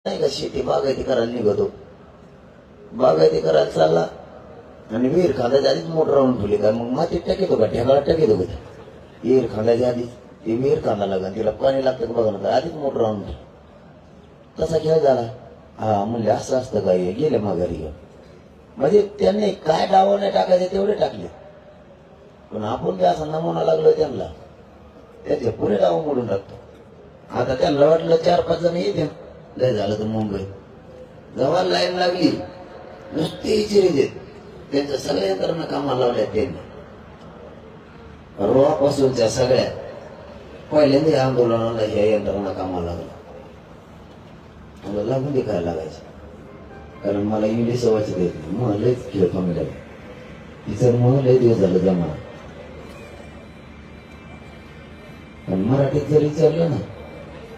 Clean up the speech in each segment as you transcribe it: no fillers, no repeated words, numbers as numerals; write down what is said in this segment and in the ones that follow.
नाही का शेती बागायती करायला निघतो, बागायती करायला चालला आणि विहीर खांद्याच्या आधीच मोटर राहून ठेवली का मग मातीत टाकेतो का ढेकाळात टाकेतो का विहीर खांद्याच्या आधीच ती विहीर खांदा लागेल तिला पाणी लागतं का बघा ना आधीच मोटर राहून तसा खेळ झाला. हा म्हणजे असं असतं काय गेले माघारी घेऊन म्हणजे त्यांनी काय डाव नाही टाकायचे तेवढे टाकले पण आपण जे असं नमुना लागलो त्यांना त्याचे पुरे डाव मोडून टाकतो. आता त्यांना वाटलं 4-5 जण येते लय झालं तर मुंबई जेव्हा लाईन लागली नुसते चिरे देत त्यांच्या सगळ्या यंत्रणा कामाला लावल्या त्यांनी रोहापासूनच्या सगळ्या पहिल्यांदा आंदोलनाला ह्या यंत्रणा कामाला लागला. मला लागून दे काय लागायचं कारण मला इंग्लिश वाचत येत नाही मग लयच खेळ कमी लागला तिचं मग लय दिवस झालं जमा पण मराठीत जर विचारलं ना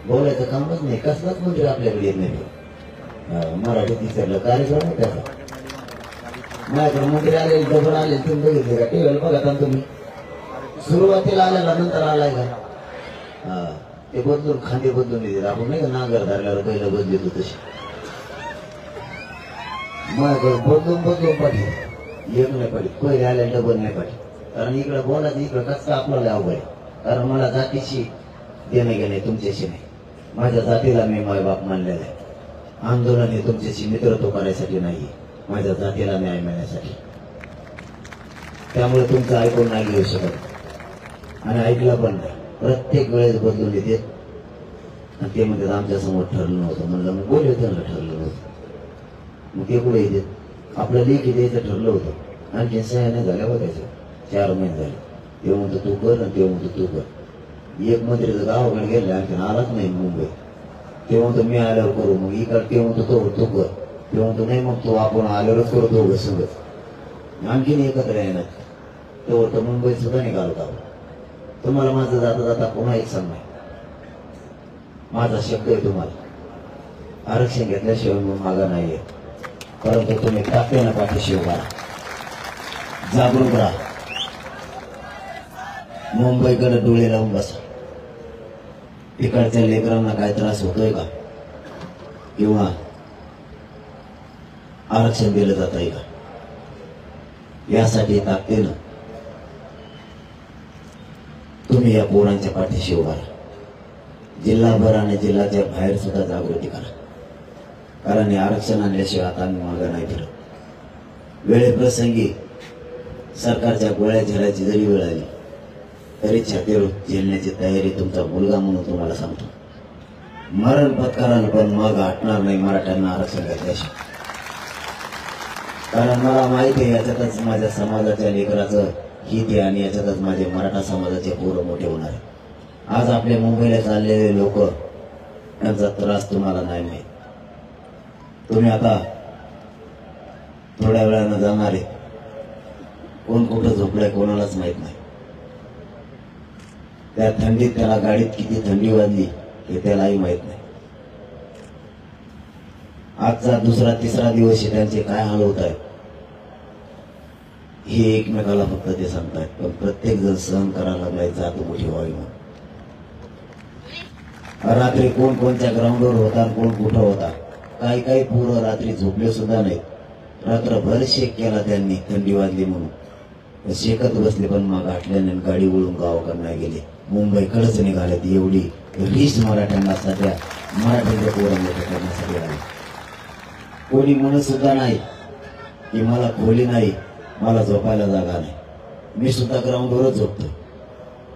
बोलायचं कामच नाही कसलाच मंत्री आपल्याकडे येत नाही. मराठीत विचारलं कार्यक्रम आहे त्याचा माझ्याकडे मंत्री आले डबल आले तुम्ही बघितले का टीव्हीला बघा तुम्ही सुरुवातीला आलेला नंतर आलाय का हा ते बदलून खांदे बदलून दिले आपण नाही का नांगर धरल्यावर पहिलं बदलतो तशी माझ्याकडे बदलून पाठील एक नाही पाठील पहिले आल्या डबल नाही पाठील कारण इकडे बोलायचं इकडे कसं आपल्याला अवघड आहे कारण मला जातीशी देणं घेणे तुमच्याशी नाही माझ्या जातीला मी मायबाप मानलेला आहे. आंदोलन हे तुमच्याशी मित्रत्व करायसाठी नाही माझ्या जातीला न्याय मिळण्यासाठी त्यामुळे तुमचं ऐकून नाही घेऊ शकत आणि ऐकलं पण नाही प्रत्येक वेळेस बदलून येते आणि ते म्हणजे आमच्या समोर ठरलं नव्हतं म्हणलं मग बोलले त्यांना ठरलं नव्हतं मग ते कुठे येते आपलं लेखी द्यायचं ठरलं होतं आणखी सह्या नाही झाल्या बघायचं 4 महिने झाले ते म्हणतो तू कर आणि ते म्हणतो तू कर एक मंत्री तर गावाकडे गेले आणखी आलाच नाही मुंबई ते म्हणतो मी आल्यावर करू मग इकडे ते म्हणतो तो कर ते म्हणतो नाही मग तो आपण आल्यावरच करू दोघं सगळं आणखीन एकत्र येणार तो तर मुंबई सुद्धा निघालत आहोत. तुम्हाला माझं जाता जाता पुन्हा एक सांगणार माझा शब्द आहे तुम्हाला आरक्षण घेतल्याशिवाय मग मागा नाहीये परंतु तुम्ही ताकदीनं पाठीशी उभा जागरूक राहा मुंबईकडे डोळे लावून बसा तिकडच्या लेकरांना काय त्रास होतोय का किंवा आरक्षण दिलं जात आहे का यासाठी ताकदीनं तुम्ही या पोरांच्या पाठीशी उभा राहा जिल्हाभर आणि जिल्ह्याच्या बाहेर सुद्धा जागृती करा कारण हे आरक्षण आणल्याशिवाय आता आम्ही मागं नाही फिरत वेळेप्रसंगी सरकारच्या गोळ्या झेलायची जरी वेळ आली तरी छातीवर झेलण्याची तयारी तुमचा मुलगा म्हणून तुम्हाला सांगतो. मरण पत्करानं पण मग हटणार नाही मराठ्यांना आरक्षण घेतल्याशिवाय कारण मला माहिती आहे याच्यातच माझ्या समाजाच्या लेकराचं हित आहे आणि याच्यातच माझे मराठा समाजाचे पोरं मोठे होणार आहे. आज आपल्या मुंबईला चाललेले लोक यांचा त्रास तुम्हाला नाही माहीत. तुम्ही आता थोड्या वेळानं जाणारे कोण कुठं झोपलंय कोणालाच माहित नाही. त्या थंडीत त्याला गाडीत किती थंडी वाजली हे त्यालाही माहित नाही. आजचा 2रा-3रा दिवस त्यांचे काय हाल होत आहेत हे एकमेकाला फक्त ते सांगतायत पण प्रत्येक जण सहन करायला लागलाय जात मोठी व्हावी म्हणून. रात्री कोण कोणत्या ग्राउंडवर होता कोण कुठं होता काही पोरं रात्री झोपले सुद्धा नाहीत रात्रभर शेक केला त्यांनी थंडी वाजली म्हणून शेकत बसले पण मग आटल्याने गाडी वळून गावाकडे गेले मुंबईकडेच निघालेत. एवढी रीस मराठ्यांना सध्या मराठ्यांच्या पोरं मोठं करण्यासाठी आले. कोणी म्हणत सुद्धा नाही की मला खोली नाही मला झोपायला जागा नाही. मी सुद्धा ग्राउंडवरच झोपतो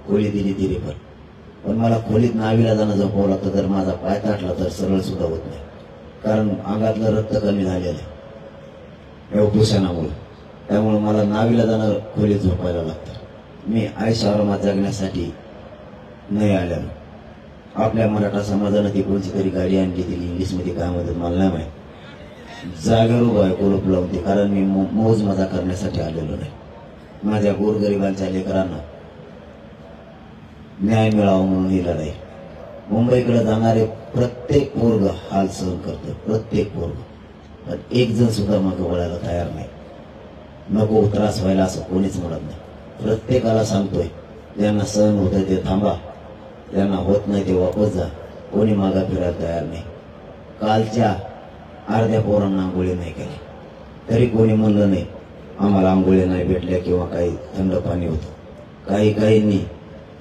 खोली दिली पण मला खोलीत नावीला जाणं झोपावं लागतं तर माझा पाय ताटला तर सरळ सुद्धा होत नाही कारण अंगातलं रक्त कमी झालेलं आहे या उपोषणामुळे त्यामुळे मला नावीला जाणं खोलीत झोपायला लागतं. मी आयशारामात जगण्यासाठी नाही आल्यानं आपल्या मराठा समाजानं ती कोणती तरी गाडी आणली तिला इंग्लिशमध्ये काय म्हणतात मला नाही माहिती जागेवर उभा आहे कोलप लावून ते कारण मी मौज मजा करण्यासाठी आलेलो नाही. माझ्या गोरगरिबांच्या लेकरांना न्याय मिळावा म्हणून ही लढाई. मुंबईकडे जाणारे प्रत्येक पोरग हाल सहन करतो प्रत्येक पोरग पण एक जण सुद्धा मग वळायला तयार नाही. नको त्रास व्हायला असं कोणीच म्हणत नाही. प्रत्येकाला सांगतोय ज्यांना सहन होत ते थांबा ज्यांना होत नाही ते वापस जा कोणी मागा फिरायला तयार नाही. कालच्या अर्ध्या पोरांना आंघोळी नाही केली, तरी कोणी म्हणलं नाही आम्हाला आंघोळी नाही भेटल्या किंवा काही थंड पाणी होतं. काही काहींनी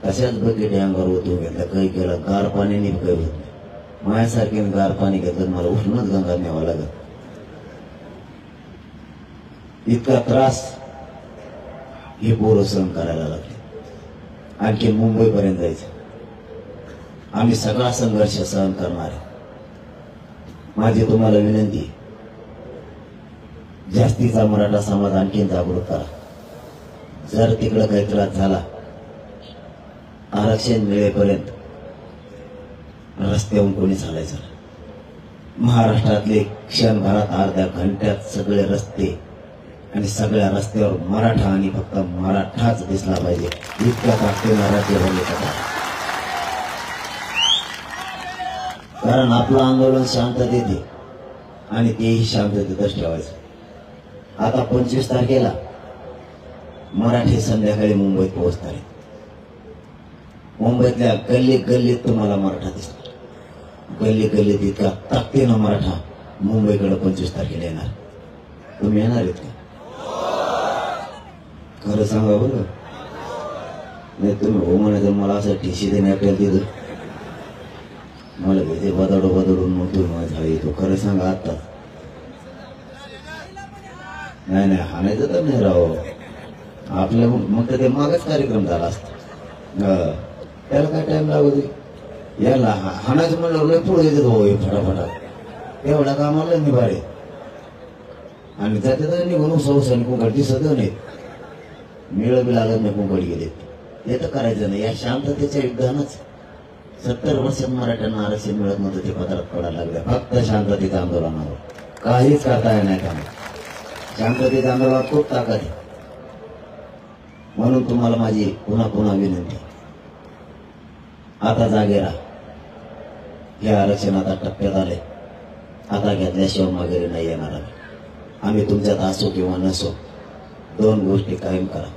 तशाच बकेट अंगावर ओतून घेतलं, काही केलं गार पाण्याने काही होत नाही. माझ्यासारखे गार पाणी घेतलं मला उष्णच गंगात न्यावं लागत. इतका त्रास हे पोरं सहन करायला लागले. आणखी मुंबईपर्यंत जायचं. आम्ही सगळा संघर्ष सहन करणार आहे. माझी तुम्हाला विनंती आहे, जास्तीचा मराठा समाज आणखीन जागृत करा. जर तिकडं काही त्रास झाला, आरक्षण मिळेपर्यंत रस्त्यावरून कोणी चालायचं नाही. महाराष्ट्रातले क्षणभरात अर्ध्या घंट्यात सगळे रस्ते आणि सगळ्या रस्त्यावर मराठा आणि फक्त मराठाच दिसला पाहिजे, इतक्या ताकदीनं राज्य बनले. कारण आपलं आंदोलन शांततेत आहे आणि तेही शांततेतच ठेवायचं. आता 25 तारखेला मराठी संध्याकाळी मुंबईत पोहोचणार आहेत. मुंबईतल्या गल्लीत गल्लीत तुम्हाला मराठा दिसणार. गल्ली गल्लीत इतका ताकदीनं मराठा मुंबईकडे 25 तारखेला येणार. तुम्ही येणार आहेत का? खरं सांगा बरं. नाही तुम्ही हो म्हणायचं मला असं टीसी देण्यात तिथं मला ते बदडून मग तुम्ही माझा येतो. खरं सांगा आता. नाही हाणायचं तर नाही राहो आपल्या. मग तर ते मागच कार्यक्रम झाला असता. त्याला काय टाइम लागू दे. याला हाणायचं म्हणलं लय पुढे येते हो फटाफटा. एवढा कामाला निभारे आणि जाते तर निघून सौस आणि कुंकड दिसत नाही. मिळ बी लागत नाही कुंकड गेले. ते तर करायचं नाही. या शांततेच्या युद्धानंच 70 वर्षात मराठ्यांना आरक्षण मिळत नव्हतं. ते पत्रात पडायला लागलं फक्त शांततेच्या आंदोलनावर. काहीच करता येणार नाही त्यामुळे. शांततेच्या आंदोलनात खूप ताकद आहे. म्हणून तुम्हाला माझी पुन्हा पुन्हा विनंती, आता जागे राहा. हे आरक्षण आता टप्प्यात आले. आता घेतल्याशिवाय माघारी नाही येणार. आम्ही तुमच्यात असो किंवा नसो, 2 गोष्टी कायम करा.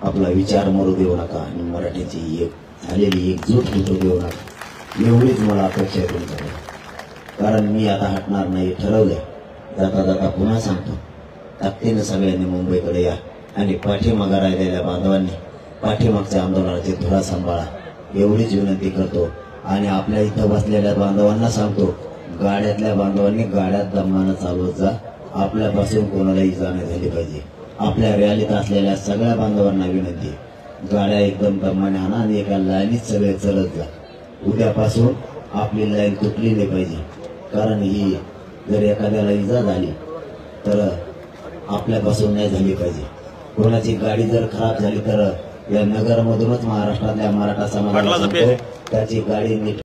आपला विचार मरू देऊ नका आणि मराठीची झालेली एकजूट मिटू देऊ नका. एवढीच मला अपेक्षा आहे तुमच्याकडे. कारण मी आता हटणार नाही ठरवलंय. जाता जाता पुन्हा सांगतो, ताकदीनं सगळ्यांनी मुंबईकडे या आणि पाठीमागा राहिलेल्या बांधवांनी पाठीमागच्या आंदोलनाची धुरा सांभाळा, एवढीच विनंती करतो. आणि आपल्या इथं बसलेल्या बांधवांना सांगतो, गाड्यातल्या बांधवांनी गाड्यात दमानं चालवत जा. आपल्यापासून कोणाला इजा नाही झाली पाहिजे. आपल्या रॅलीत असलेल्या सगळ्या बांधवांना विनंती, गाड्या एकदम दमाने आणा आणि एका लाईनीत सगळे चलत जा. उद्यापासून आपली लाईन तुटली नाही पाहिजे. कारण ही जर एखाद्याला इजा झाली तर आपल्यापासून नाही झाली पाहिजे. कोणाची गाडी जर खराब झाली तर या नगरमधूनच महाराष्ट्रातल्या मराठा समाजाला त्याची गाडी नीट